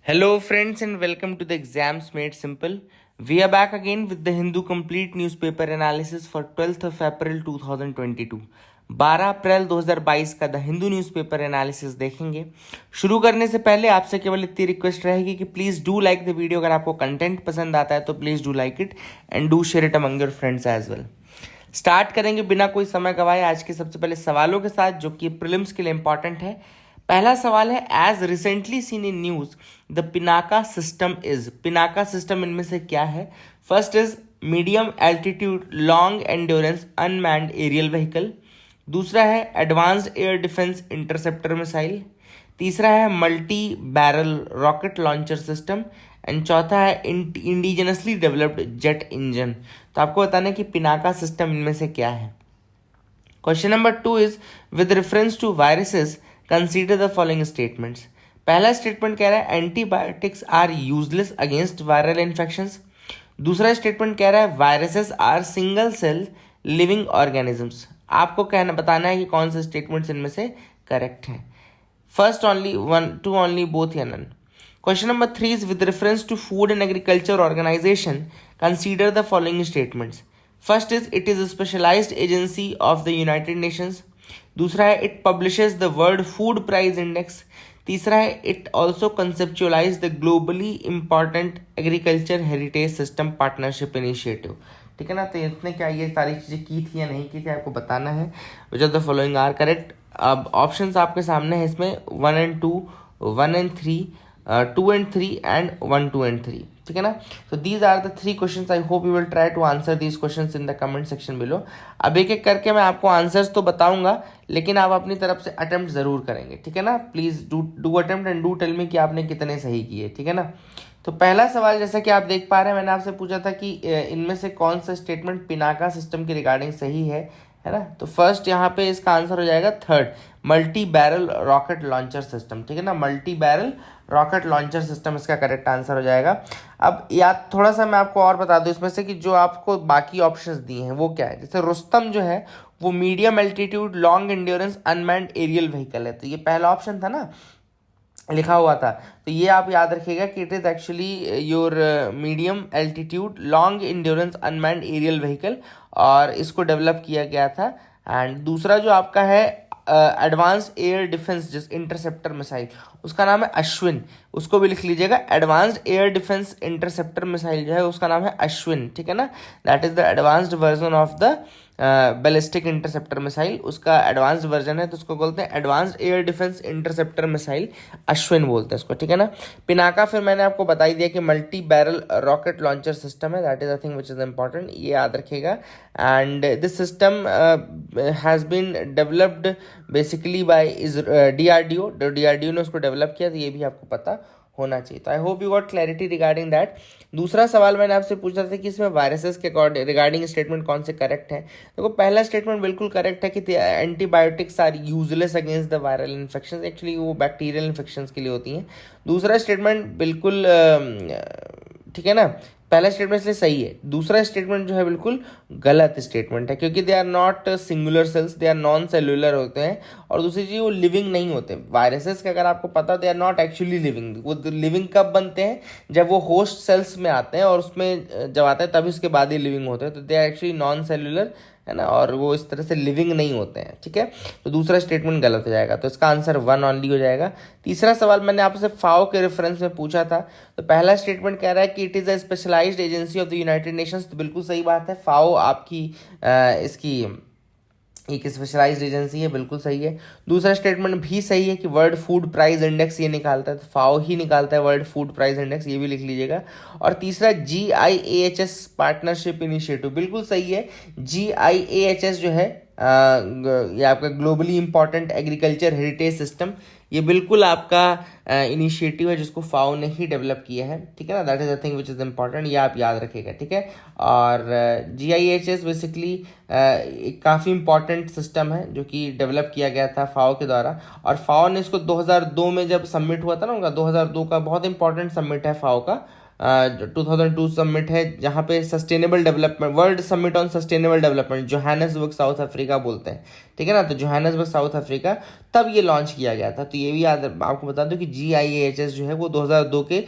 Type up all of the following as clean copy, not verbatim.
Hello, friends, and welcome to the Exams Made Simple. We are back again with the Hindu Complete Newspaper Analysis for 12th of April 2022. 12 अप्रैल 2022 का the Hindu newspaper analysis देखेंगे। शुरू करने से पहले आपसे केवल इतनी रिक्वेस्ट रहेगी कि please do like the video. अगर आपको कंटेंट पसंद आता है तो please do like it and do share it among your friends as well. Start करेंगे बिना कोई समय गवाए आज के सबसे पहले सवालों के साथ, जो कि प्रीलिम्स के लिए इंपॉर्टेंट है। पहला सवाल है, as recently seen in news the Pinaka system is. Pinaka system इनमें से क्या है? First is medium altitude long endurance unmanned aerial vehicle. दूसरा है advanced air defence interceptor missile. तीसरा है multi barrel rocket launcher system and चौथा है इंडिजिनसली डेवलप्ड जेट इंजन। तो आपको बताना है कि पिनाका सिस्टम इनमें से क्या है। Question number 2 is with reference to viruses consider the following statements. पहला स्टेटमेंट कह रहा है antibiotics are useless against viral infections. दूसरा स्टेटमेंट कह रहा है viruses are single cell living organisms. आपको कहना बताना है कि कौन से स्टेटमेंट्स इनमें से करेक्ट हैं। First only one, two only, both या none. Question number 3 is with reference to food and agriculture organisation consider the following statements. First is it is a specialised agency of the United Nations. दूसरा है it publishes the world food price index. तीसरा है it also conceptualise the globally important agriculture heritage system partnership initiative. ठीक है ना। तो इसने क्या ये सारी चीज़ें की थी या नहीं की थी आपको बताना है। Which of the following are correct. अब ऑप्शंस आपके सामने है इसमें 1 and 2, 1 and 3, 2 and 3 and 1, 2 and 3। ठीक है ना। तो these are the 3 questions. I hope you will try to answer these questions in the comment section below. अब एक एक करके मैं आपको आंसर्स तो बताऊंगा, लेकिन आप अपनी तरफ से अटेम्प्ट जरूर करेंगे। ठीक है ना। Please do attempt and do tell me कि आपने कितने सही किए। ठीक है ना। तो पहला सवाल जैसा कि आप देख पा रहे हैं, मैंने आपसे पूछा था कि इनमें से कौन सा स्टेटमेंट पिनाका सिस्टम के रिगार्डिंग सही है ना। तो फर्स्ट यहाँ पे इसका आंसर हो जाएगा third, multi barrel rocket launcher system. ठीक है ना। Multi barrel rocket launcher system इसका करेक्ट आंसर हो जाएगा। अब या थोड़ा सा मैं आपको और बता दूं इसमें से कि जो आपको बाकी ऑप्शंस दिए हैं वो क्या है। जैसे रुस्तम जो है वो medium altitude long endurance unmanned aerial vehicle है। तो ये पहला ऑप्शन था ना, लिखा हुआ था। तो ये आप याद रखिएगा कि it is actually your medium altitude long endurance unmanned aerial vehicle, और इसको डेवलप किया गया था। एंड दूसरा जो आपका है एडवांस्ड एयर डिफेंस जिस इंटरसेप्टर मिसाइल, उसका नाम है अश्विन। उसको भी लिख लीजिएगा। Advanced air defence interceptor missile जो है उसका नाम है अश्विन। ठीक है ना। That is the advanced version of the ballistic interceptor missile. उसका एडवांस्ड वर्जन है तो उसको बोलते हैं advanced air defence interceptor missile, Ashwin बोलते हैं उसको। ठीक है ना। पिनाका फिर मैंने आपको बता ही दिया कि multi barrel rocket launcher system है। That is a thing which is important, ये याद रखिएगा। And this system has been developed basically by DRDO। DRDO ने उसको डेवलप किया, तो ये भी आपको पता होना चाहिए। तो I hope you got clarity regarding that. दूसरा सवाल मैंने आपसे पूछा था कि इसमें वायरसेस के रिगार्डिंग स्टेटमेंट कौन से करेक्ट है। देखो पहला स्टेटमेंट बिल्कुल करेक्ट है कि antibiotics are useless against the viral infection. Actually वो बैक्टीरियल इन्फेक्शन के लिए होती हैं। दूसरा स्टेटमेंट बिल्कुल ठीक है ना, पहला स्टेटमेंट इसलिए सही है। दूसरा स्टेटमेंट जो है बिल्कुल गलत स्टेटमेंट है, क्योंकि they are not singular cells, they are non cellular होते हैं। और दूसरी चीज़ वो लिविंग नहीं होते। वायरसेस का अगर आपको पता, they are not actually living. वो लिविंग कब बनते हैं? जब वो होस्ट सेल्स में आते हैं, और उसमें जब आते हैं तभी उसके बाद ही लिविंग होते हैं। तो they are actually non cellular, है ना, और वो इस तरह से लिविंग नहीं होते हैं। ठीक है। तो दूसरा स्टेटमेंट गलत हो जाएगा, तो इसका आंसर 1 ओनली हो जाएगा। तीसरा सवाल मैंने आपसे फाओ के रेफरेंस में पूछा था। तो पहला स्टेटमेंट कह रहा है कि it is a specialised agency of the United Nations. तो बिल्कुल सही बात है। फाओ आपकी इसकी एक स्पेशलाइज्ड एजेंसी है, बिल्कुल सही है। दूसरा स्टेटमेंट भी सही है कि वर्ल्ड फूड प्राइस इंडेक्स ये निकालता है, तो फाओ ही निकालता है वर्ल्ड फूड प्राइस इंडेक्स, ये भी लिख लीजिएगा। और तीसरा GIAHS पार्टनरशिप इनिशिएटिव, बिल्कुल सही है। GIAHS जो है ये आपका globally important agriculture heritage system, ये बिल्कुल आपका इनिशिएटिव है जिसको फाओ ने ही डेवलप किया है। ठीक है ना। That is a thing which is important, ये आप याद रखिएगा। ठीक है। और GIHS बेसिकली एक काफ़ी इंपॉर्टेंट सिस्टम है जो कि डेवलप किया गया था फाओ के द्वारा। और फाओ ने इसको 2002 में जब सबमिट हुआ था ना उनका, 2002 का बहुत इंपॉर्टेंट सबमिट है फाओ का। 2002 समिट है जहाँ पे sustainable development, world summit on sustainable development, Johannesburg South Africa बोलते हैं, ठीक है ना, तो जोहान्सबर्ग साउथ अफ्रीका, तब ये लॉन्च किया गया था। तो ये भी याद, आपको बता दूं कि GIAHS जो है वो 2002 के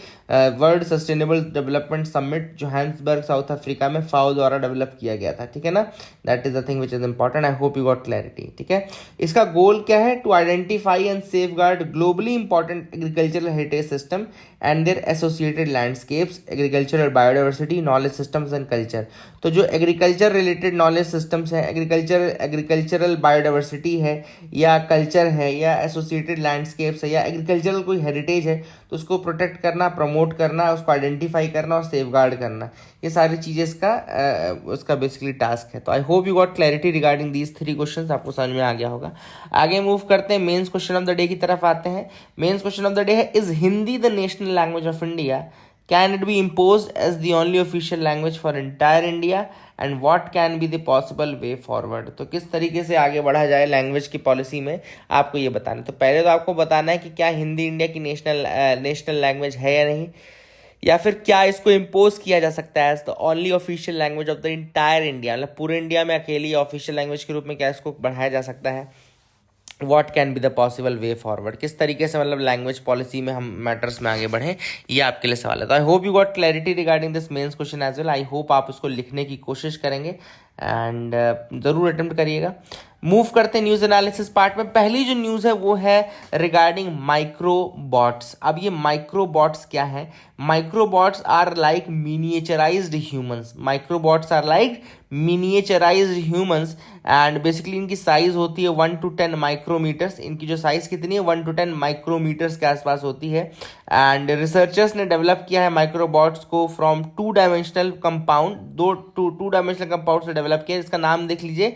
World Sustainable Development Summit Johannesburg South Africa में FAO द्वारा डेवलप किया गया था, ठीक है ना। That is the thing which is important. I hope you got clarity, ठीक है। इसका गोल क्या है? To identify and safeguard globally important agricultural heritage system and their associated landscapes, agricultural biodiversity, knowledge systems and culture. तो जो agriculture related knowledge systems है, agricultural biodiversity है, या कल्चर है, या एसोसिएटेड लैंडस्केप्स है, या एग्रीकल्चरल कोई हेरिटेज है, तो उसको प्रोटेक्ट करना, प्रमोट करना, उसको आइडेंटिफाई करना और सेफगार्ड करना, ये सारी चीज़ें उसका बेसिकली टास्क है। तो I hope you got clarity regarding these 3 questions, आपको समझ में आ गया होगा। आगे मूव करते हैं, mains question of the day की तरफ आते हैं। Mains question of the day है, is Hindi the national language of India? Can it be imposed as the only official language for entire India? And what can be the possible way forward? तो किस तरीके से आगे बढ़ा जाए language की policy में, आपको ये बताना है। तो पहले तो आपको बताना है कि क्या हिंदी इंडिया की नेशनल लैंग्वेज है या नहीं, या फिर क्या इसको इम्पोज किया जा सकता है as the only official language of the entire India, मतलब पूरे इंडिया में अकेली ऑफिशियल लैंग्वेज के रूप में क्या इसको बढ़ाया जा सकता है। What can be the possible way forward, किस तरीके से मतलब लैंग्वेज पॉलिसी में हम मैटर्स में आगे बढ़ें, ये आपके लिए सवाल है। तो I hope you got clarity regarding this mains question as well. I hope आप उसको लिखने की कोशिश करेंगे एंड ज़रूर अटेम्प्ट करिएगा। मूव करते हैं न्यूज़ एनालिसिस पार्ट में। पहली जो न्यूज़ है वो है रिगार्डिंग माइक्रोबॉट्स। अब ये माइक्रोबॉट्स क्या है? Microbots are like miniaturised humans. Microbots are like miniaturised humans and basically इनकी साइज होती है 1 to 10 माइक्रोमीटर्स। इनकी जो साइज कितनी है 1 to 10 माइक्रोमीटर्स के आसपास होती है। एंड रिसर्चर्स ने डेवलप किया है माइक्रोबॉट्स को from 2 dimensional compound, two dimensional compound से डेवलप किया। इसका नाम देख लीजिए,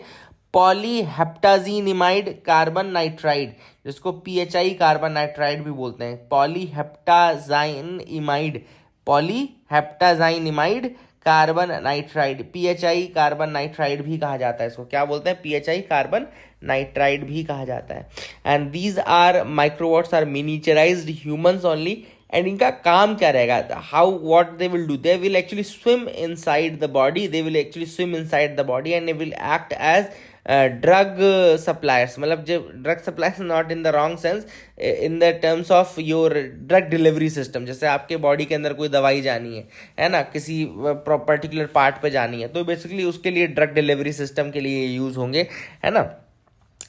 पॉलीहेप्टाजीनिमाइड कार्बन नाइट्राइड, जिसको PHI कार्बन नाइट्राइड भी बोलते हैं। Polyheptazine imide carbon nitride, PHI carbon nitride भी कहा जाता है। इसको क्या बोलते हैं? PHI कार्बन नाइट्राइड भी कहा जाता है। And these are microbots are miniaturised humans only. And इनका काम क्या रहेगा? How what they will do, they will actually swim inside the body, and they will act as drug suppliers. मतलब जो drug suppliers not in the wrong sense, in the terms of your drug delivery system. जैसे आपके body के अंदर कोई दवाई जानी है ना, किसी पर्टिकुलर पार्ट पे जानी है, तो बेसिकली उसके लिए ड्रग डिलीवरी सिस्टम के लिए यूज होंगे, है ना।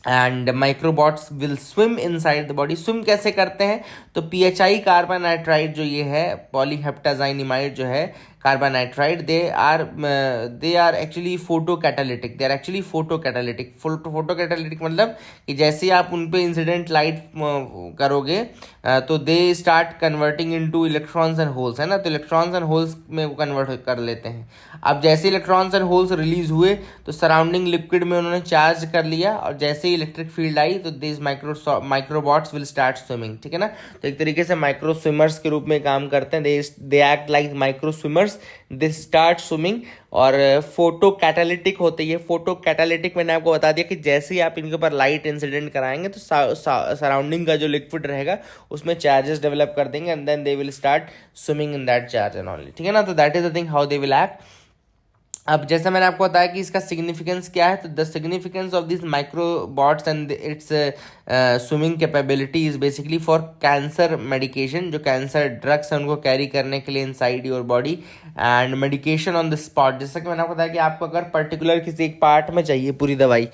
And microbots will swim inside the body. Swim कैसे करते हैं? तो PHI कार्बन नाइट्राइड जो ये है, पॉलीहेप्टाजाइनिमाइड जो है carbon nitride, they are actually photo catalytic. Photo catalytic मतलब कि जैसे आप उन पे इंसिडेंट लाइट करोगे तो they start converting into electrons and holes, है ना। तो इलेक्ट्रॉन्स एंड होल्स में वो कन्वर्ट कर लेते हैं। अब जैसे इलेक्ट्रॉन्स एंड होल्स रिलीज हुए तो सराउंडिंग लिक्विड में उन्होंने चार्ज कर लिया, और जैसे ही इलेक्ट्रिक फील्ड आई तो दिस माइक्रोबॉट्स विल स्टार्ट स्विमिंग, ठीक है ना। तो एक तरीके से माइक्रो स्विमर्स के रूप में काम करते हैं। They act like micro swimmers, they start swimming. और फोटो कैटालिटिक होते हैं। फोटो कैटालिटिक मैंने आपको बता दिया कि जैसे ही आप इनके ऊपर लाइट इंसिडेंट कराएंगे तो सराउंडिंग का जो लिक्विड रहेगा उसमें चार्जेस डेवलप कर देंगे, and then they will start swimming in that charge and only, ठीक है ना। तो that is the thing how they will act. अब जैसे मैंने आपको बताया कि इसका सिग्निफिकेंस क्या है, तो the significance of this microbots and its swimming capability is basically for cancer medication. जो कैंसर ड्रग्स हैं उनको कैरी करने के लिए inside your body, and medication on the spot. जैसा कि मैंने आपको बताया कि आपको अगर पर्टिकुलर किसी एक पार्ट में चाहिए पूरी दवाई,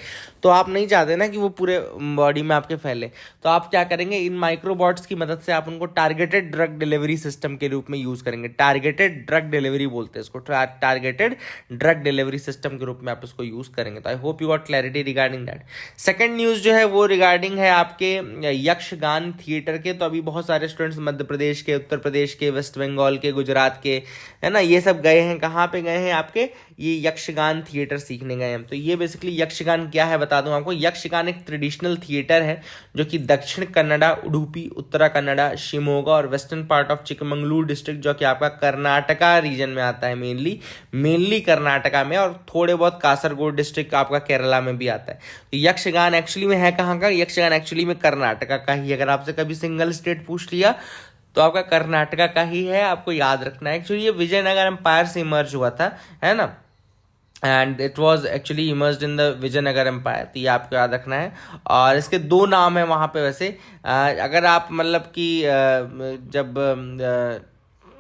तो आप नहीं चाहते ना कि वो पूरे बॉडी में आपके फैले, तो आप क्या करेंगे, इन माइक्रोबॉट्स की मदद से आप उनको टारगेटेड ड्रग डिलीवरी सिस्टम के रूप में यूज करेंगे। टारगेटेड ड्रग डिलीवरी बोलते हैं इसको, टारगेटेड ड्रग डिलीवरी सिस्टम के रूप में आप इसको यूज करेंगे। तो I hope you got clarity regarding that. Second news जो है वो रिगार्डिंग है आपके यक्षगान थिएटर के। तो अभी बहुत सारे स्टूडेंट्स मध्य प्रदेश के, उत्तर प्रदेश के, वेस्ट बंगाल के, गुजरात के, है ना, ये सब गए हैं। कहाँ पे गए हैं? आपके ये यक्षगान थिएटर सीखने गए हैं। तो ये बेसिकली यक्षगान क्या है बता दूं आपको। यक्षगान एक ट्रेडिशनल थिएटर है जो कि दक्षिण कन्नड़ा, उडुपी, उत्तरा कन्नड़ा, शिमोगा और western part of Chikmagalur district, जो कि आपका कर्नाटका रीजन में आता है, मेनली कर्नाटका में, और थोड़े बहुत कासरगोड डिस्ट्रिक्ट आपका केरला में भी आता है। तो यक्षगान एक्चुअली में है कहाँ का? यक्षगान एक्चुअली में कर्नाटका का ही। अगर आपसे कभी सिंगल स्टेट पूछ लिया तो आपका कर्नाटका का ही है, आपको याद रखना है। एक्चुअली ये विजयनगर एम्पायर से इमर्ज हुआ था, है ना, and it was actually emerged in the Vijayanagara Empire, तो ये आपको याद रखना है। और इसके दो नाम है वहाँ पे वैसे। अगर आप मतलब कि जब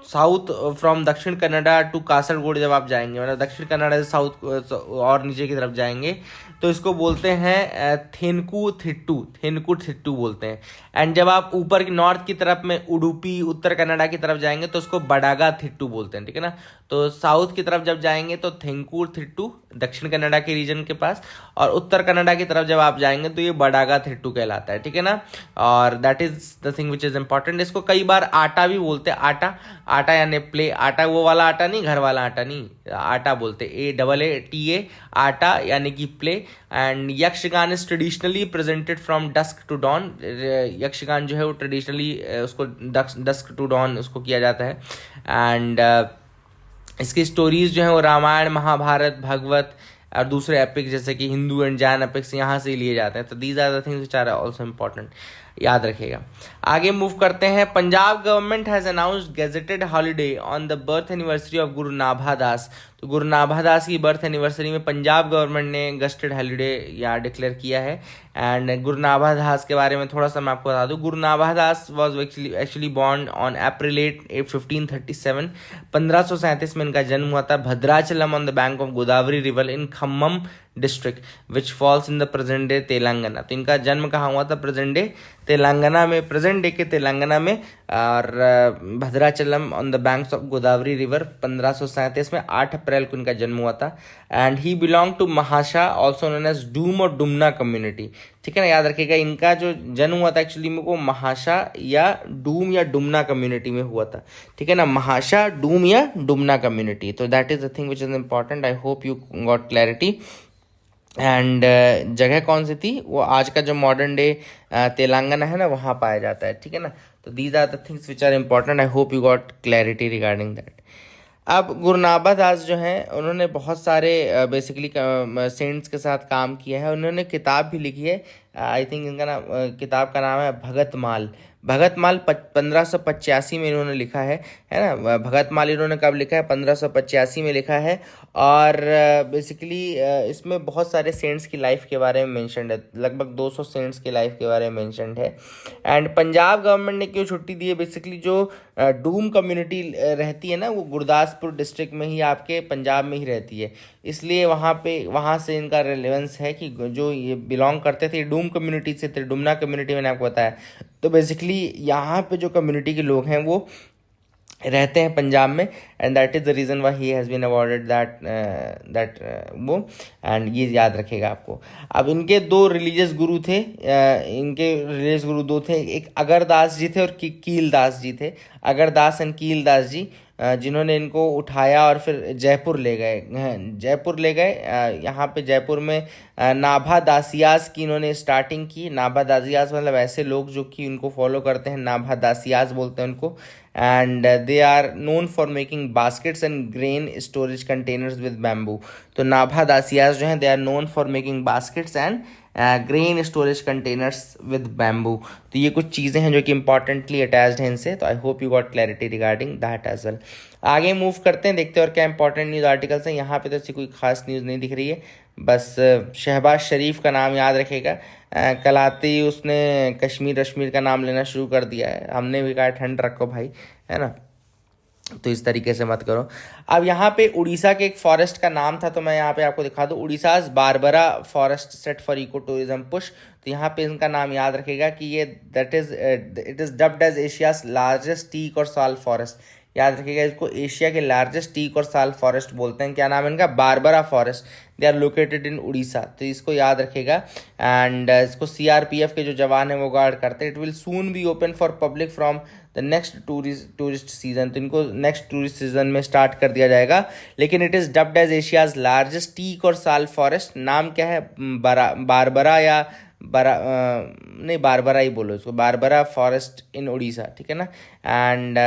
साउथ फ्रॉम दक्षिण कन्नड़ा टू कासरगोड जब आप जाएंगे, मतलब दक्षिण कन्नड़ा से साउथ और नीचे की तरफ जाएंगे, तो इसको बोलते हैं थेनकू थिट्टू बोलते हैं। एंड जब आप ऊपर की नॉर्थ की तरफ में उडुपी उत्तर कन्नड़ा की तरफ जाएंगे तो उसको बडागा थिट्टू बोलते हैं, ठीक है ना। तो साउथ की तरफ जब जाएंगे तो थेंकूर थिट्टू दक्षिण कन्नड़ा के रीजन के पास, और उत्तर कन्नड़ा की तरफ जब आप जाएंगे तो ये बडागा थिट्टू कहलाता है, ठीक है ना। और that is the thing which is important. इसको कई बार आटा भी बोलते हैं, आटा यानी प्ले, आटा वो वाला आटा नहीं, घर वाला आटा नहीं, आटा बोलते, AATA आटा यानी कि play. And Yakshagana is traditionally presented from dusk to dawn. Yakshagana जो है वो ट्रेडिशनली उसको डस्क टू डॉन उसको किया जाता है। एंड इसकी स्टोरीज जो है वो रामायण, महाभारत, भागवत और दूसरे एपिक्स जैसे कि हिंदू एंड जैन एपिक्स यहाँ से लिए जाते हैं। तो these are the things which are also important, याद रखिएगा। आगे मूव करते हैं। Punjab government has announced gazetted holiday on the birth anniversary of Guru Nabha दास। तो गुरु नाभा दास की बर्थ एनिवर्सरी में पंजाब गवर्नमेंट ने गेजेटेड हॉलीडे या डिक्लेयर किया है। एंड गुरु नाभा दास के बारे में थोड़ा सा मैं आपको बता दूं। Guru Nabha Das was actually born on April 8 1537। 1537 में इनका जन्म हुआ था Bhadrachalam on the bank of Godavari river in Khammam district which falls in the present day Telangana. तो इनका जन्म कहाँ हुआ था? प्रेजेंट डे तेलंगाना में, प्रेजेंट डे के तेलंगाना में, और Bhadrachalam on the banks of Godavari river 1537 में 8 अप्रैल को इनका जन्म हुआ था। And he belong to Mahasha also known as Doom और डुमना कम्युनिटी, ठीक है ना। याद रखिएगा इनका जो जन्म हुआ था एक्चुअली में वो महाशा या डूम या डुमना कम्युनिटी में हुआ था, ठीक है ना, महाशा, डूम या डुमना कम्युनिटी। तो that is the thing which is important. I hope you got clarity. And जगह कौन सी थी? वो आज का जो मॉडर्न डे तेलंगाना है ना, वहाँ पाया जाता है, ठीक है ना। तो these are the things which are important. I hope you got clarity regarding that. अब गुरु नाभा दास जो हैं उन्होंने बहुत सारे बेसिकली सेंट्स के साथ काम किया है। उन्होंने किताब भी लिखी है। आई थिंक इनका नाम किताब का नाम है भगतमाल। भगतमाल 1585 में इन्होंने लिखा है ना। भगतमाल इन्होंने कब लिखा है? 1585 में लिखा है। और बेसिकली इसमें बहुत सारे सेंट्स की लाइफ के बारे में मेंशन्ड है, लगभग 200 सेंट्स की लाइफ के बारे में मेंशन्ड है। एंड पंजाब गवर्नमेंट ने क्यों छुट्टी दी है? बेसिकली जो डूम कम्युनिटी रहती है ना, वो गुरदासपुर डिस्ट्रिक्ट में ही, आपके पंजाब में ही रहती है, इसलिए वहाँ से इनका रेलेवेंस है कि जो ये बिलोंग करते थे डूम कम्युनिटी से थे, डुमना कम्युनिटी मैंने आपको बताया। तो बेसिकली यहाँ पे जो कम्युनिटी के लोग हैं वो रहते हैं पंजाब में। And that is the reason why he has been awarded that वो। एंड ये याद रखेगा आपको। अब इनके दो रिलीजियस गुरु थे, इनके रिलीजियस गुरु दो थे, एक अगरदास जी थे और कील दास जी थे। अगरदास एंड कील दास जी जिन्होंने इनको उठाया और फिर जयपुर ले गए। यहाँ पे जयपुर में नाभा दासियास की इन्होंने स्टार्टिंग की। नाभा दासियास मतलब ऐसे लोग जो कि उनको फॉलो करते हैं, नाभा दासियास बोलते हैं उनको। And they are known for making baskets and grain storage containers with bamboo. तो नाभा दासियास जो हैं they are known for making baskets and grain storage containers with bamboo. तो ये कुछ चीज़ें हैं जो कि इंपॉर्टेंटली अटैच्ड हैं इनसे। तो I hope you got clarity regarding that as well. आगे मूव करते हैं, देखते हैं और क्या इंपॉर्टेंट न्यूज़ आर्टिकल्स हैं। यहाँ पे तो ऐसी कोई खास न्यूज़ नहीं दिख रही है, बस शहबाज शरीफ का नाम याद रखेगा। कल आते ही उसने कश्मीर का नाम लेना शुरू कर दिया है। हमने भी कहा ठंड रखो भाई, है ना, तो इस तरीके से मत करो। अब यहाँ पे उड़ीसा के एक फॉरेस्ट का नाम था, तो मैं यहाँ पे आपको दिखा दूँ। Orissa's Barbara forest set for eco tourism push. तो यहाँ पे इनका नाम याद रखेगा कि ये it is dubbed as Asia's largest teak और साल फॉरेस्ट। याद रखिएगा इसको एशिया के लार्जेस्ट टीक और साल फॉरेस्ट बोलते हैं। क्या नाम है इनका? Barbara forest. They are located in Orissa, तो इसको याद रखेगा। एंड इसको CRPF के जो जवान हैं वो गार्ड करते हैं। It will soon be open for public from the next tourist season. तो इनको नेक्स्ट टूरिस्ट सीजन में स्टार्ट कर दिया जाएगा। लेकिन it is dubbed as Asia's largest teak और साल फॉरेस्ट। नाम क्या है? बारबरा या नहीं, बारबरा ही बोलो इसको, बारबरा फॉरेस्ट इन उड़ीसा, ठीक है ना। एंड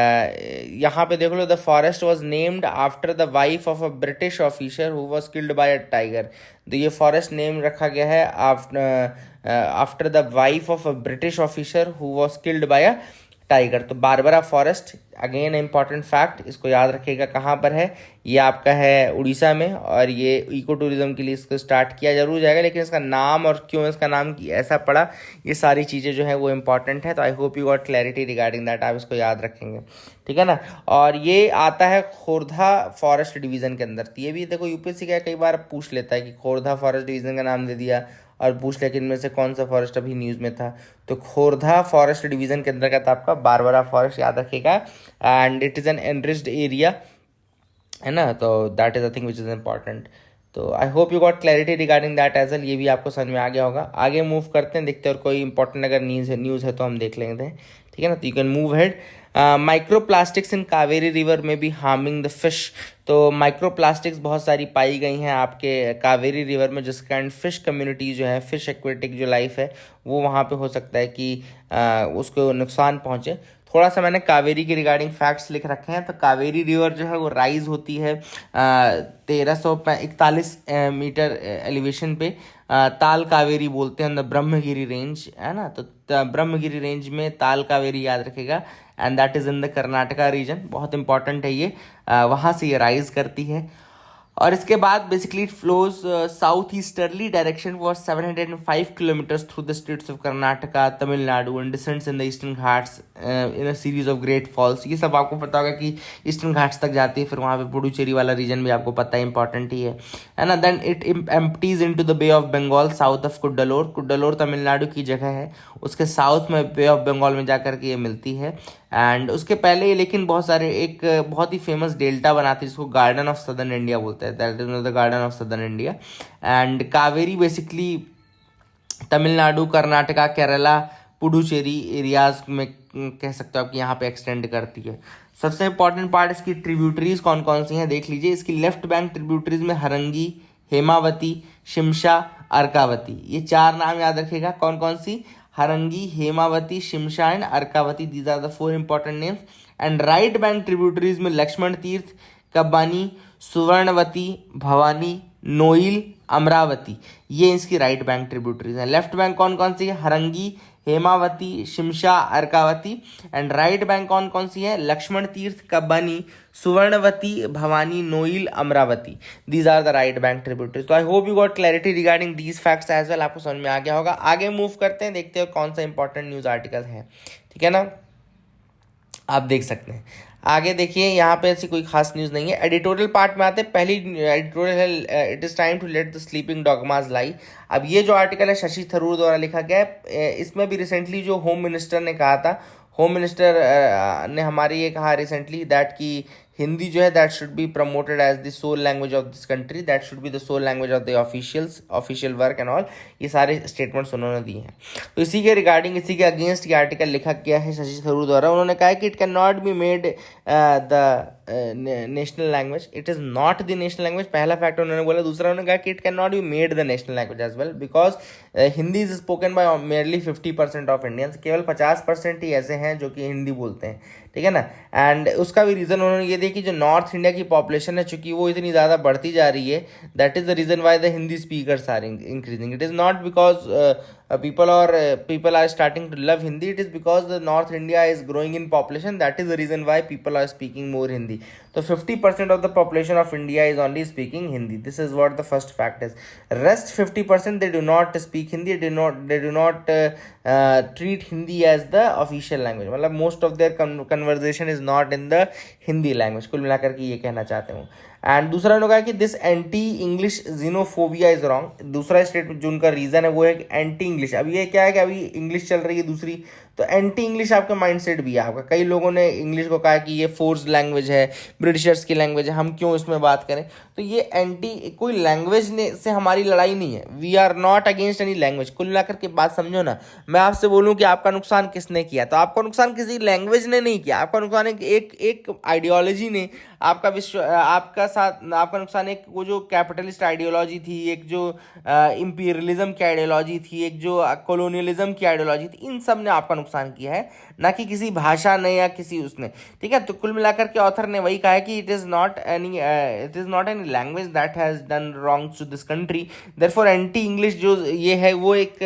यहाँ पे देख लो, the forest was named after the wife of a British officer who was killed by a tiger. तो ये फॉरेस्ट नेम रखा गया है after the wife of a British officer who was killed by a tiger. तो Barbara forest again important fact, इसको याद रखिएगा कहाँ पर है, ये आपका है उड़ीसा में, और ये इको टूरिज्म के लिए इसको स्टार्ट किया जरूर जाएगा, लेकिन इसका नाम और क्यों इसका नाम ऐसा पड़ा, ये सारी चीज़ें जो है वो इंपॉर्टेंट है। तो I hope you got clarity regarding that, आप इसको याद रखेंगे, ठीक है ना। और ये आता है खोरधा फॉरेस्ट डिवीजन के अंदर। तो ये भी देखो यूपीएससी का कई बार पूछ लेता है कि खोरधा फॉरेस्ट डिवीजन का नाम दे दिया और पूछ लिया कि इनमें से कौन सा फॉरेस्ट अभी न्यूज़ में था। तो खोरधा फॉरेस्ट डिवीजन के अंतर्गत आपका बारबरा फॉरेस्ट याद रखिएगा, and it is an enriched area, है ना। तो that is a thing which is important. तो I hope you got clarity regarding that as well, ये भी आपको समझ में आ गया होगा। आगे मूव करते हैं, देखते हैं और कोई इंपॉर्टेंट अगर न्यूज़ है तो हम देख लेंगे, ठीक है ना। तो you can move head. Micro plastics in Kaveri river में भी हार्मिंग द फिश। तो माइक्रो प्लास्टिक्स बहुत सारी पाई गई हैं आपके कावेरी रिवर में, जिसके कारण फिश कम्युनिटी जो है, फिश एक्वेटिक जो लाइफ है वो वहाँ पे हो सकता है कि उसको नुकसान पहुँचे। थोड़ा सा मैंने कावेरी के रिगार्डिंग फैक्ट्स लिख रखे हैं। तो कावेरी रिवर जो है वो राइज होती है 1341 मीटर एलिवेशन पे। ताल कावेरी बोलते हैं, ब्रह्मगिरी रेंज, है ना। तो ब्रह्मगिरी रेंज में ताल कावेरी याद रखेगा, and that is in the Karnataka region, बहुत इंपॉर्टेंट है ये। वहाँ से ये राइज करती है, और इसके बाद basically it flows south easterly direction for 705 kilometres through the states of Karnataka, Tamil Nadu, and descends in the Eastern Ghats in a series of great falls. ये सब आपको पता होगा कि ईस्टर्न घाट्स तक जाती है, फिर वहाँ पे पुडुचेरी वाला रीजन भी आपको पता है, इंपॉर्टेंट ही है ना। Then it empties into the Bay of Bengal south of Cuddalore. Cuddalore Tamil Nadu की जगह है, उसके साउथ में बे ऑफ बंगाल में जाकर के ये मिलती है। एंड उसके पहले लेकिन बहुत सारे एक बहुत ही फेमस डेल्टा बनाती है जिसको गार्डन ऑफ सदर्न इंडिया बोलते हैं, that is the garden of southern India. And Kaveri basically Tamil Nadu, Karnataka, Kerala, Puducherry areas में कह सकते हो आप कि यहाँ पे एक्सटेंड करती है। सबसे इंपॉर्टेंट पार्ट इसकी ट्रिब्यूटरीज कौन कौन सी हैं देख लीजिए। इसकी लेफ्ट बैंक ट्रिब्यूटरीज में हरंगी, हेमावती, शिमशा, अर्कावती, ये चार नाम याद रखिएगा। कौन कौन सी? Harangi, Hemavati, Shimsha and Arkavati, these are the 4 important names. And right bank tributaries में लक्ष्मण तीर्थ, कब्बानी, सुवर्णवती, भवानी, नोइल, अमरावती, ये इसकी राइट बैंक ट्रिब्यूटरीज हैं। लेफ्ट बैंक कौन कौन सी है? Harangi, Hemavati, Shimsha, Arkavati. And right bank कौन कौन सी है? Lakshmana Tirtha, Kabini, Suvarnavathi, Bhavani, Noyyal, Amaravati, these are the right bank tributaries. तो I hope you got clarity regarding these facts as well, आपको समझ में आ गया होगा। आगे मूव करते हैं, देखते हैं कौन सा इंपॉर्टेंट न्यूज आर्टिकल है, ठीक है ना। आप देख सकते हैं आगे, देखिए यहाँ पे ऐसी कोई खास न्यूज़ नहीं है। एडिटोरियल पार्ट में आते हैं। पहली एडिटोरियल है, it is time to let the sleeping dogmas lie. अब ये जो आर्टिकल है शशि थरूर द्वारा लिखा गया है। इसमें भी रिसेंटली जो होम मिनिस्टर ने कहा था, होम मिनिस्टर ने हमारे ये कहा रिसेंटली दैट कि हिंदी जो है that should be promoted as the sole language of this country, that should be the sole language of the official work and all, ये सारे स्टेटमेंट्स उन्होंने दिए हैं। तो इसी के रिगार्डिंग, इसी के अगेंस्ट ये आर्टिकल लिखा गया है शशि थरूर द्वारा। उन्होंने कहा कि it can not be made the national language, it is not the national language, पहला फैक्ट उन्होंने बोला। दूसरा उन्होंने कहा कि it can not be made the national language as well because Hindi is spoken by merely 50% of Indians, केवल 50% ही ऐसे हैं जो कि हिंदी बोलते हैं, ठीक है ना। एंड उसका भी रीज़न उन्होंने ये दिया कि जो नॉर्थ इंडिया की पॉपुलेशन है चूंकि वो इतनी ज़्यादा बढ़ती जा रही है, that is the reason why the Hindi speakers are increasing. It is not because people are starting to love Hindi, it is because the North India is growing in population, that is the reason why people are speaking more Hindi. So 50% of the population of India is only speaking Hindi. This is what the first fact is. Rest 50% they do not speak Hindi, they do not treat Hindi as the official language, मतलब most of their conversation is not in the Hindi language। कुल मिलाकर के ये कहना चाहते हूँ। And दूसरा उन्होंने कहा कि this anti English xenophobia is wrong. दूसरा स्टेटमेंट जो उनका रीजन है वो है कि एंटी इंग्लिश। अब ये क्या है कि अभी इंग्लिश चल रही है दूसरी, तो एंटी इंग्लिश आपका माइंडसेट भी है आपका। कई लोगों ने इंग्लिश को कहा कि ये फोर्स्ड लैंग्वेज है, ब्रिटिशर्स की लैंग्वेज है, हम क्यों इसमें बात करें। तो ये एंटी, कोई लैंग्वेज ने से हमारी लड़ाई नहीं है, we are not against any language. कुल मिलाकर के बात समझो ना, मैं आपसे बोलूँ कि आपका नुकसान किसने किया, तो आपका नुकसान किसी लैंग्वेज ने नहीं किया, आपका नुकसान एक आइडियोलॉजी ने, आपका नुकसान एक वो जो कैपिटलिस्ट आइडियोलॉजी थी, एक जो इंपीरियलिज्म की आइडियोलॉजी थी, एक जो कॉलोनियलिज्म की आइडियोलॉजी थी, इन सब ने आपका नुकसान किया है, ना कि किसी भाषा ने या किसी उसने, ठीक है। तो कुल मिलाकर के ऑथर ने वही कहा है कि it is not any language that has done wrong to this country, therefore anti English जो ये है वो एक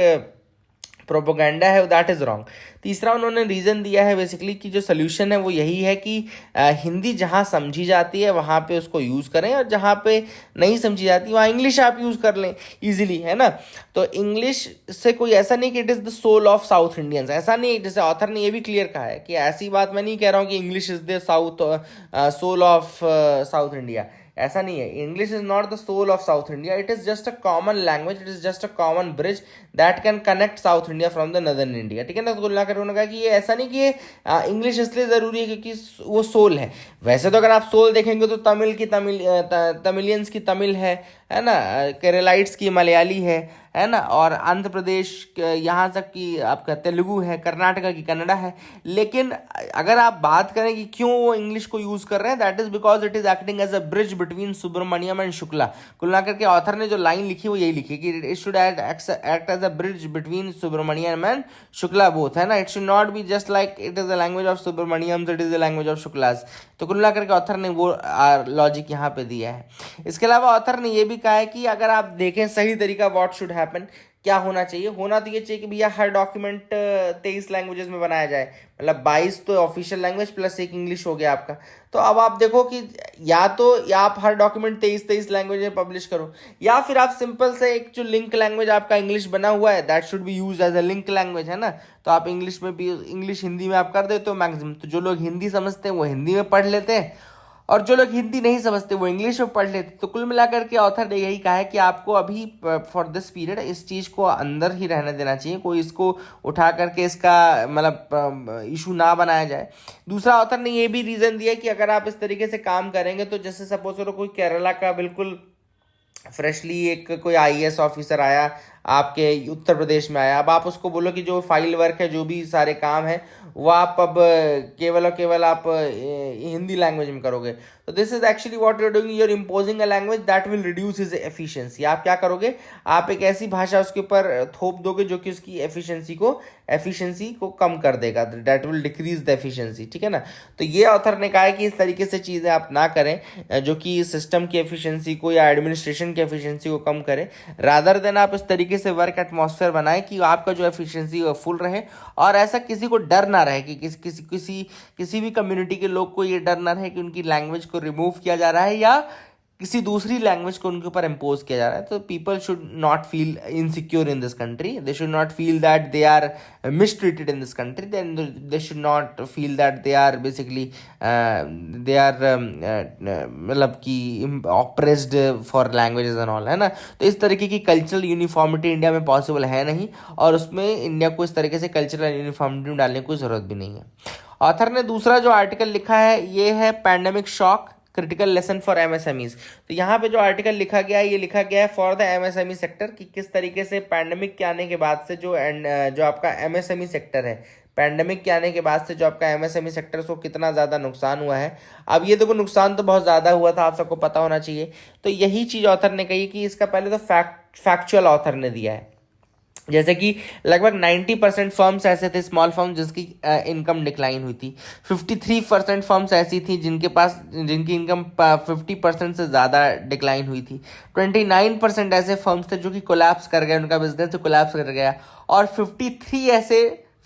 प्रोपोगंडा है दैट इज़ रॉन्ग। तीसरा उन्होंने रीज़न दिया है बेसिकली कि जो सोल्यूशन है वो यही है कि हिंदी जहाँ समझी जाती है वहाँ पे उसको यूज़ करें, और जहाँ पे नहीं समझी जाती वहाँ इंग्लिश आप यूज़ कर लें इजीली, है ना। तो इंग्लिश से कोई ऐसा नहीं कि it is the soul of South Indians, ऐसा नहीं है। जैसे ऑथर ने ये भी क्लियर कहा है कि ऐसी बात मैं नहीं कह रहा हूँ कि English is the south soul of South India, ऐसा नहीं है। English is not the soul of South India, it is just a common language, it is just a common bridge that can connect South India from the northern India, ठीक है ना। तो कुल मिलाकर उन्होंने कहा कि ये ऐसा नहीं कि ये इंग्लिश इसलिए ज़रूरी है क्योंकि वो सोल है। वैसे तो अगर आप सोल देखेंगे तो तमिल की तमिलियंस की तमिल है ना, केरलाइट्स की मलयाली है ना, और आंध्र प्रदेश यहाँ तक की आपका तेलुगु है, कर्नाटका की कन्नड़ा है। लेकिन अगर आप बात करें कि क्यों वो इंग्लिश को यूज़ कर रहे हैं, that is because it is acting as a bridge between Subramaniam and Shukla. कुल मिलाकर के ऑथर ने जो लाइन लिखी वो यही लिखी कि it should act as a bridge between Subramaniam and Shukla both, है ना। It should not be just like it is the language of Subramaniam, it is the language of Shuklas. तो कुल मिलाकर के ऑथर ने वो लॉजिक यहाँ पे दिया है। इसके अलावा ऑथर ने ये भी कहा है कि अगर आप देखें सही तरीका व्हाट शुड हैपन, क्या होना चाहिए, होना तो ये चाहिए कि भैया हर डॉक्यूमेंट 23 लैंग्वेजेस में बनाया जाए, मतलब 22 तो ऑफिशियल लैंग्वेज प्लस एक इंग्लिश हो गया आपका। तो अब आप देखो कि या आप हर डॉक्यूमेंट 23 लैंग्वेज में पब्लिश करो, या फिर आप सिंपल से एक जो लिंक लैंग्वेज आपका इंग्लिश बना हुआ है that should be use as a link language, है ना। तो आप इंग्लिश में भी, इंग्लिश हिंदी में आप कर देते हो मैक्सिमम, तो जो लोग हिंदी समझते हैं वो हिंदी में पढ़ लेते हैं, और जो लोग हिंदी नहीं समझते वो इंग्लिश में पढ़ लेते। तो कुल मिलाकर के ऑथर ने यही कहा है कि आपको अभी फॉर दिस पीरियड इस चीज़ को अंदर ही रहने देना चाहिए, कोई इसको उठा करके इसका मतलब इशू ना बनाया जाए। दूसरा ऑथर ने ये भी रीज़न दिया कि अगर आप इस तरीके से काम करेंगे तो जैसे सपोज करो कोई केरला का बिल्कुल फ्रेशली एक कोई आईएएस ऑफिसर आया आपके उत्तर प्रदेश में आया, अब आप उसको बोलो कि जो फाइल वर्क है, जो भी सारे काम है वो आप अब केवल और केवल आप हिंदी लैंग्वेज में करोगे। तो this is actually what you are doing, you are imposing a language that will reduce his efficiency. आप क्या करोगे, आप एक ऐसी भाषा उसके ऊपर थोप दोगे जो कि उसकी एफिशिएंसी को कम कर देगा, that will decrease the efficiency, ठीक है ना। तो ये ऑथर ने कहा है कि इस तरीके से चीज़ें आप ना करें जो कि सिस्टम की एफिशिएंसी को या एडमिनिस्ट्रेशन की एफिशिएंसी को कम करें, रादर देन आप इस तरीके से वर्क एटमॉस्फेयर बनाएं कि आपका जो एफिशिएंसी फुल रहे, और ऐसा किसी को डर ना रहे कि किसी भी कम्युनिटी के लोग को ये डर ना रहे कि उनकी लैंग्वेज को रिमूव किया जा रहा है या किसी दूसरी लैंग्वेज को उनके ऊपर इम्पोज किया जा रहा है। तो people should not feel insecure in this country, they should not feel that they are mistreated in this country, then they should not feel that they are basically they are मतलब कि oppressed for languages and all, है ना। तो इस तरीके की cultural uniformity India में possible है नहीं, और उसमें इंडिया को इस तरीके से कल्चरल यूनिफॉर्मिटी में डालने की कोई ज़रूरत भी नहीं है। ऑथर ने दूसरा जो आर्टिकल लिखा है ये है pandemic shock critical lesson for MSMEs. तो यहाँ पे जो आर्टिकल लिखा गया है ये लिखा गया है फॉर द एमएसएमई सेक्टर, कि किस तरीके से पैंडेमिक के आने के बाद से जो आपका एमएसएमई सेक्टर है, पैंडेमिक के आने के बाद से जो आपका एमएसएमई सेक्टर को कितना ज़्यादा नुकसान हुआ है। अब ये देखो नुकसान तो बहुत ज़्यादा हुआ था, आप सबको पता होना चाहिए। तो यही चीज़ ऑथर ने कही कि इसका पहले तो फैक्चुअल ऑथर ने दिया है, जैसे कि लगभग 90% फर्म्स ऐसे थे स्मॉल फर्म जिसकी इनकम डिक्लाइन हुई थी, 53% फर्म्स ऐसी थी जिनकी इनकम 50% से ज़्यादा डिक्लाइन हुई थी, 29% ऐसे फर्म्स थे जो कि कोलैप्स कर गए, उनका बिजनेस कोलैप्स कर गया, और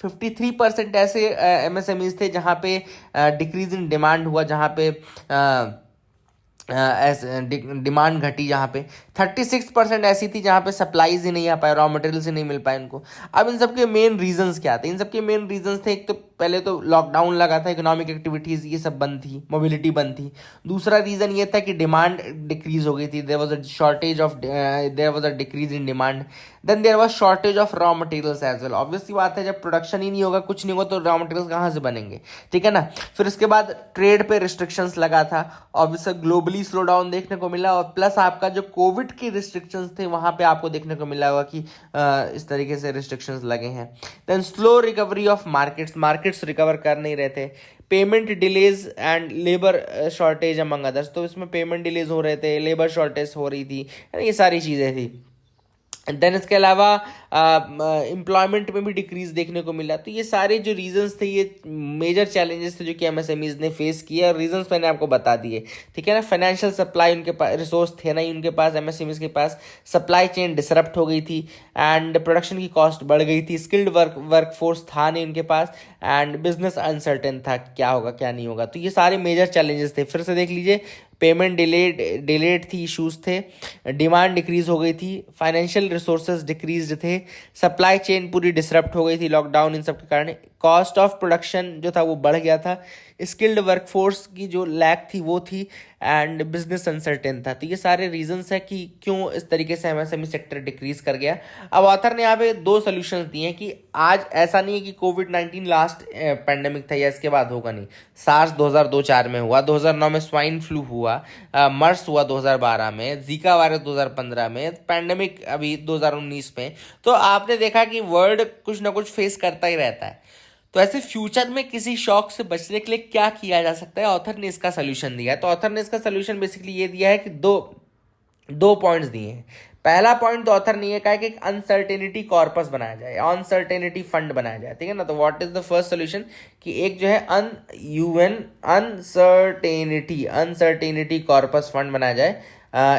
53% ऐसे एमएसएमईज थे जहाँ पे डिक्रीज इन डिमांड हुआ, जहाँ पे डिमांड घटी, जहाँ पे 36% ऐसी थी जहाँ पे सप्लाईज ही नहीं आ पाए, रॉ मटेरियल्स ही नहीं मिल पाए इनको। अब इन सब के मेन रीजंस क्या थे, इन सब के मेन रीजंस थे, एक तो पहले तो लॉकडाउन लगा था, इकोनॉमिक एक्टिविटीज़ ये सब बंद थी, मोबिलिटी बंद थी। दूसरा रीज़न ये था कि डिमांड डिक्रीज हो गई थी, there was a decrease in demand, then there was shortage of raw materials as well. Obviously बात है, जब प्रोडक्शन ही नहीं होगा, कुछ नहीं होगा, तो रॉ मटेरियल्स कहाँ से बनेंगे, ठीक है ना। फिर उसके बाद ट्रेड पे रिस्ट्रिक्शंस लगा था, ऑब्वियसली ग्लोबली स्लो डाउन देखने को मिला, और प्लस आपका जो कोविड के रिस्ट्रिक्शंस थे वहाँ पे आपको देखने को मिला होगा कि इस तरीके से रिस्ट्रिक्शंस लगे हैं। Then slow recovery of markets recover कर नहीं रहे थे, payment delays and labour shortage among others. तो इसमें पेमेंट डिलेज हो रहे थे, लेबर शॉर्टेज हो रही थी, ये सारी चीज़ें थी। देन इसके अलावा एम्प्लॉयमेंट में भी डिक्रीज देखने को मिला। तो ये सारे जो रीजंस थे, ये मेजर चैलेंजेस थे जो कि एमएसएमईज ने फेस किए, और रीजंस मैंने आपको बता दिए, ठीक है ना। फाइनेंशियल सप्लाई उनके पास, रिसोर्स थे नहीं उनके पास, एमएसएमईज के पास। सप्लाई चेन डिसरप्ट हो गई थी एंड प्रोडक्शन की कॉस्ट बढ़ गई थी। स्किल्ड वर्कफोर्स था नहीं उनके पास, एंड बिजनेस अनसर्टेन था, क्या होगा क्या नहीं होगा। तो ये सारे मेजर चैलेंजेस थे। फिर से देख लीजिए, पेमेंट डिलेड थी, इश्यूज थे, डिमांड डिक्रीज हो गई थी, फाइनेंशियल रिसोर्सेज डिक्रीज थे, सप्लाई चेन पूरी डिसरप्ट हो गई थी लॉकडाउन इन सब के कारण, कॉस्ट ऑफ प्रोडक्शन जो था वो बढ़ गया था, स्किल्ड वर्कफोर्स की जो लैक थी वो थी, एंड बिजनेस अनसर्टेन था। तो ये सारे रीजंस है कि क्यों इस तरीके से एमएसएमई सेक्टर डिक्रीज कर गया। अब ऑथर ने यहाँ पे दो सोल्यूशंस दिए हैं कि आज ऐसा नहीं है कि कोविड-19 लास्ट पेंडेमिक था या इसके बाद होगा, नहीं। सार्स 2002-04 में हुआ, 2009 में स्वाइन फ्लू हुआ, मर्स हुआ 2012 में, जीका वायरस 2015 में, पैंडेमिक अभी 2019 में। तो आपने देखा कि वर्ल्ड कुछ ना कुछ फेस करता ही रहता है। तो ऐसे फ्यूचर में किसी शॉक से बचने के लिए क्या किया जा सकता है, ऑथर ने इसका सोल्यूशन दिया है। तो ऑथर ने इसका सोल्यूशन बेसिकली ये दिया है कि दो पॉइंट्स दिए हैं। पहला पॉइंट तो ऑथर ने ये कहा कि एक अनसर्टेनिटी कॉर्पस बनाया जाए, अनसर्टेनिटी फंड बनाया जाए, ठीक है ना। तो what is the first solution कि एक जो है अनसर्टेनिटी कॉर्पस फंड बनाया जाए।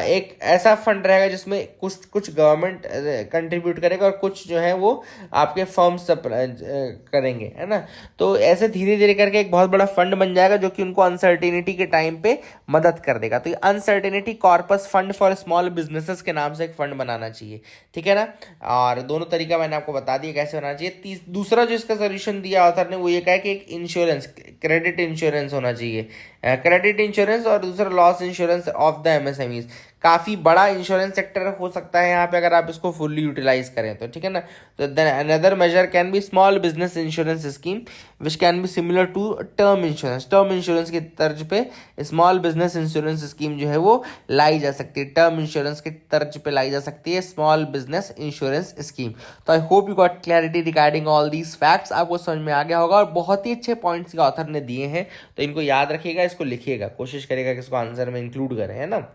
एक ऐसा फंड रहेगा जिसमें कुछ कुछ गवर्नमेंट कंट्रीब्यूट करेगा और कुछ जो है वो आपके फर्म्स करेंगे, है ना। तो ऐसे धीरे धीरे करके एक बहुत बड़ा फंड बन जाएगा जो कि उनको अनसर्टेनिटी के टाइम पे मदद कर देगा। तो ये uncertainty corpus fund for small businesses के नाम से एक फंड बनाना चाहिए, ठीक है ना। और दोनों तरीका मैंने आपको बता दिया कैसे बनाना चाहिए। दूसरा जो इसका सोल्यूशन दिया ऑथर ने वो ये कहा कि एक इंश्योरेंस, क्रेडिट इंश्योरेंस होना चाहिए, क्रेडिट इंश्योरेंस, और दूसरा loss insurance of the MSMEs. काफ़ी बड़ा इंश्योरेंस सेक्टर हो सकता है यहाँ पे अगर आप इसको फुल्ली यूटिलाइज करें तो, ठीक है ना। तो then another measure can be small business insurance scheme which can be similar to term insurance. Term insurance की तर्ज पे स्मॉल बिजनेस इंश्योरेंस स्कीम जो है वो लाई जा सकती है, टर्म इंश्योरेंस की तर्ज पे लाई जा सकती है स्मॉल बिजनेस इंश्योरेंस स्कीम। तो I hope you got clarity regarding all these facts. आपको समझ में आ गया होगा, और बहुत ही अच्छे पॉइंट्स का ऑथर ने दिए हैं, तो इनको याद रखिएगा, इसको लिखिएगा, कोशिश करिएगा कि इसको आंसर में इंक्लूड करें, है ना।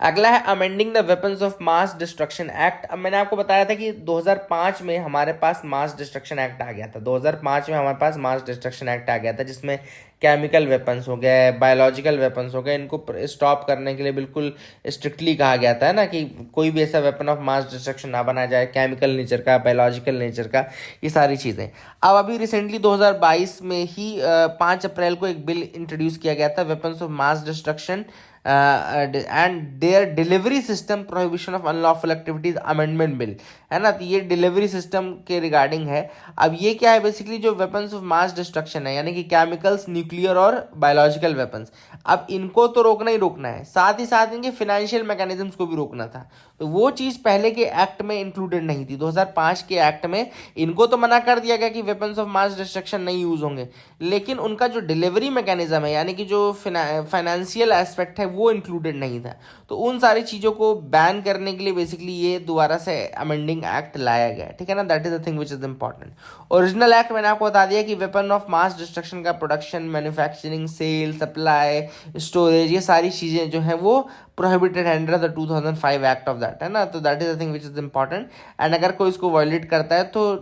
अगला है amending the weapons of mass destruction act. अब मैंने आपको बताया था कि 2005 में हमारे पास मास डिस्ट्रक्शन एक्ट आ गया था। 2005 में हमारे पास मास डिस्ट्रक्शन एक्ट आ गया था जिसमें केमिकल वेपन्स हो गए, बायोलॉजिकल वेपन्स हो गए, इनको स्टॉप करने के लिए बिल्कुल स्ट्रिक्टली कहा गया था, ना, कि कोई भी ऐसा वेपन ऑफ मास डिस्ट्रक्शन ना बनाया जाए, केमिकल नेचर का, बायोलॉजिकल नेचर का, ये सारी चीज़ें। अब अभी रिसेंटली 2022 में ही 5 अप्रैल को एक बिल इंट्रोड्यूस किया गया था, weapons of mass destruction and there delivery system prohibition of unlawful activities amendment bill, है ना। तो ये डिलीवरी सिस्टम के रिगार्डिंग है। अब ये क्या है, बेसिकली जो वेपन्स ऑफ मास डिस्ट्रक्शन है, यानी कि केमिकल्स, न्यूक्लियर और बायोलॉजिकल वेपन्स, अब इनको तो रोकना ही रोकना है, साथ ही साथ इनके फिनेंशियल मैकेनिज्म्स को भी रोकना था। तो वो चीज़ पहले के एक्ट में इंक्लूडेड नहीं थी। 2005 के एक्ट में इनको तो मना कर दिया गया कि वेपन्स ऑफ मास डिस्ट्रक्शन नहीं यूज होंगे, लेकिन उनका जो डिलीवरी मैकेनिज्म है, यानी कि जो फाइनेंशियल एस्पेक्ट है, वो इंक्लूडेड नहीं था। तो उन सारी चीज़ों को बैन करने के लिए बेसिकली ये दोबारा से अमेंडिंग एक्ट लाया गया, ठीक है ना। That is the thing which is important. Original act मैंने आपको बता दिया कि वेपन ऑफ मास डिस्ट्रक्शन का production, manufacturing, sale, supply, storage, ये सारी चीज़ें जो है वो prohibited under the 2005 act of that, है ना। तो that is the thing which is important. And अगर कोई इसको वायलेट करता है तो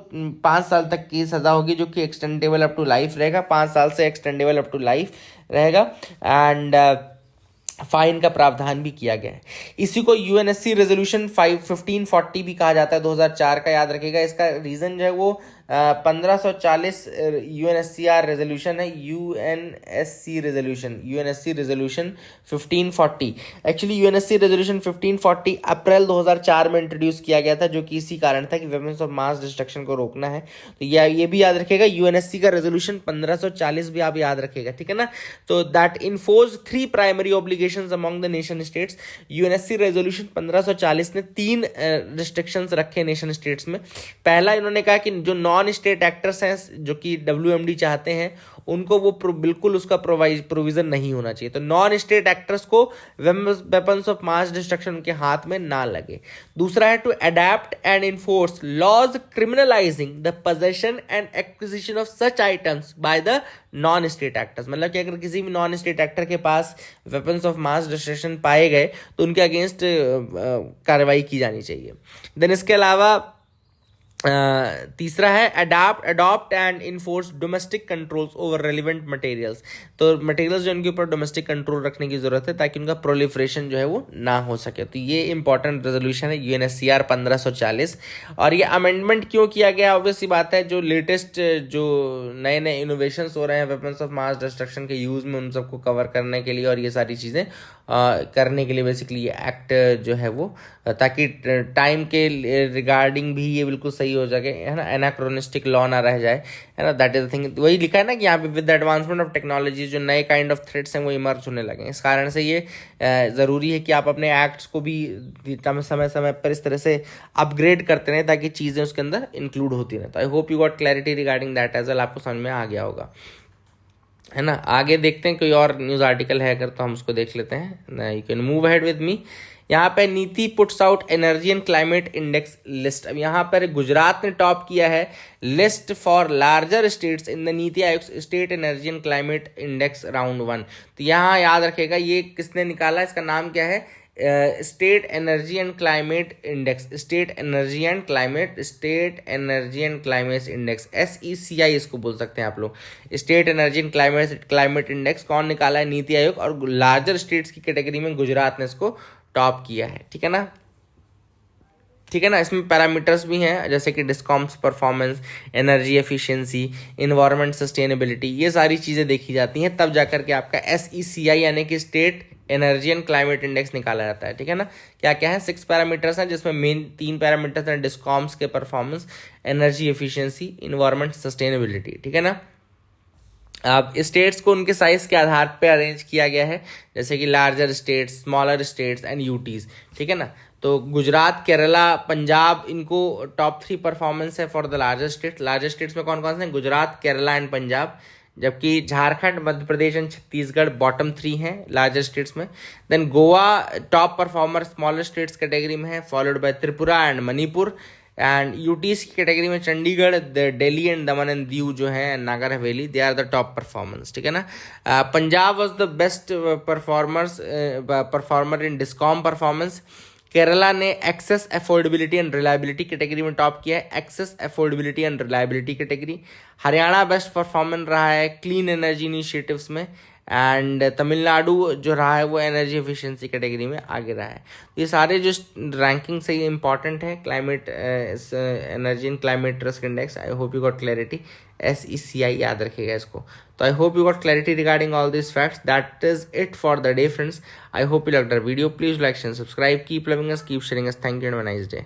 5 साल तक की सजा होगी, जो कि एक्सटेंडेबल अप टू लाइफ रहेगा, 5 साल से एक्सटेंडेबल अप टू लाइफ रहेगा। एंड फाइन का प्रावधान भी किया गया है। इसी को यूएनएससी रेजोल्यूशन 1540 भी कहा जाता है, 2004 का, याद रखिएगा। इसका रीजन जो है वो 1540 यूएनएससीआर रेजोल्यूशन है, UNSC resolution 1540। Actually UNSC resolution 1540 अप्रैल 2004 में इंट्रोड्यूस किया गया था, जो कि इसी कारण था कि वेपन्स ऑफ मास डिस्ट्रक्शन को रोकना है। तो ये भी याद रखिएगा, यूएनएससी का रेजोल्यूशन 1540 भी आप याद रखिएगा, ठीक है ना। तो that enforce 3 primary obligations among the nation states. UNSC resolution 1540 ने 3 रिस्ट्रिक्शंस रखे नेशन स्टेट्स में। पहला, इन्होंने कहा कि जो नॉन नॉन स्टेट एक्टर्स हैं जो कि WMD चाहते हैं, उनको वो बिल्कुल उसका प्रोविजन नहीं होना चाहिए। तो नॉन स्टेट एक्टर्स को वेपन्स ऑफ मास डिस्ट्रक्शन उनके हाथ में ना लगे। दूसरा है to adopt and enforce laws criminalising the possession and acquisition of such items by the non state actors. मतलब कि अगर किसी भी नॉन स्टेट एक्टर के पास वेपन्स ऑफ मास डिस्ट्रक्शन पाए गए तो उनके अगेंस्ट कार्रवाई की जानी चाहिए। देन इसके अलावा तीसरा है adopt and enforce domestic controls over relevant materials. तो मटेरियल्स जो उनके ऊपर डोमेस्टिक कंट्रोल रखने की जरूरत है ताकि उनका प्रोलिफरेशन जो है वो ना हो सके। तो ये इंपॉर्टेंट रेजोल्यूशन है UNSCR 1540। और ये अमेंडमेंट क्यों किया गया, ऑब्वियस सी बात है, जो लेटेस्ट जो नए नए इनोवेशंस हो रहे हैं वेपन्स ऑफ मास डिस्ट्रक्शन के यूज़ में, उन सबको कवर करने के लिए और ये सारी चीज़ें करने के लिए बेसिकली ये एक्ट जो है वो, ताकि टाइम के रिगार्डिंग भी ये बिल्कुल सही हो जाए, है ना, एनाक्रोनिस्टिक लॉ ना रह जाए, है ना। That is the thing. वही लिखा है ना कि यहाँ पे with the advancement of technology जो नए काइंड ऑफ थ्रेट्स हैं वो इमर्ज होने लगे। इस कारण से ये ज़रूरी है कि आप अपने एक्ट्स को भी समय समय पर इस तरह से अपग्रेड करते रहें ताकि चीज़ें उसके अंदर इंक्लूड होती रहें। तो I hope you got clarity regarding that as well. आपको समझ में आ गया होगा, है ना। आगे देखते हैं कोई और न्यूज़ आर्टिकल है अगर तो हम उसको देख लेते हैं। You can move ahead with me. यहाँ पे नीति puts out energy and climate index list. अब यहाँ पर गुजरात ने टॉप किया है list for larger states in the NITI Aayog state energy and climate index round 1। तो यहाँ याद रखेगा ये किसने निकाला, इसका नाम क्या है, state energy and climate index, state energy and climate index, SECI इसको बोल सकते हैं आप लोग। State energy and climate index कौन निकाला है, नीति आयोग। और लार्जर स्टेट्स की कैटेगरी में गुजरात ने इसको टॉप किया है, ठीक है ना। ठीक है ना। इसमें पैरामीटर्स भी हैं जैसे कि discoms performance, energy efficiency, environment sustainability, ये सारी चीज़ें देखी जाती हैं, तब जाकर के आपका SECI यानी कि state energy and climate index निकाला जाता है, ठीक है ना। क्या क्या है, 6 पैरामीटर्स हैं जिसमें मेन 3 पैरामीटर्स हैं डिस्कॉम्स के performance, energy efficiency, environment sustainability, ठीक है ना। अब स्टेट्स को उनके साइज के आधार पे अरेंज किया गया है, जैसे कि larger states, smaller states and UTs, ठीक है ना। तो गुजरात, केरला, पंजाब, इनको टॉप 3 परफॉर्मेंस है for the larger state. Larger states में कौन कौन से हैं, गुजरात, केरला एंड पंजाब। जबकि झारखंड, मध्य प्रदेश एंड छत्तीसगढ़ बॉटम 3 हैं लार्जर स्टेट्स में। Then Goa top performer smaller states category में है, followed by Tripura and Manipur. And UTs की कैटेगरी में चंडीगढ़, दिल्ली एंड दमन एंड दीव जो है, Nagar Haveli, they are the top performance, ठीक है ना। Punjab was the best performer in discom performance. Kerala ने access affordability and reliability category में टॉप किया है, access affordability and reliability category. Haryana best performance रहा है क्लीन एनर्जी इनिशिएटिव्स में। एंड तमिलनाडु जो रहा है वो एनर्जी एफिशिएंसी कैटेगरी में आगे रहा है। ये सारे जो रैंकिंग से ये इंपॉर्टेंट है, climate energy and climate risk index. I hope you got clarity, SECI याद रखिएगा इसको। तो I hope you got clarity regarding all this facts. That is it for the day friends. I hope you like the video. Please like and subscribe, keep loving us, keep sharing us. Thank you and have a nice day.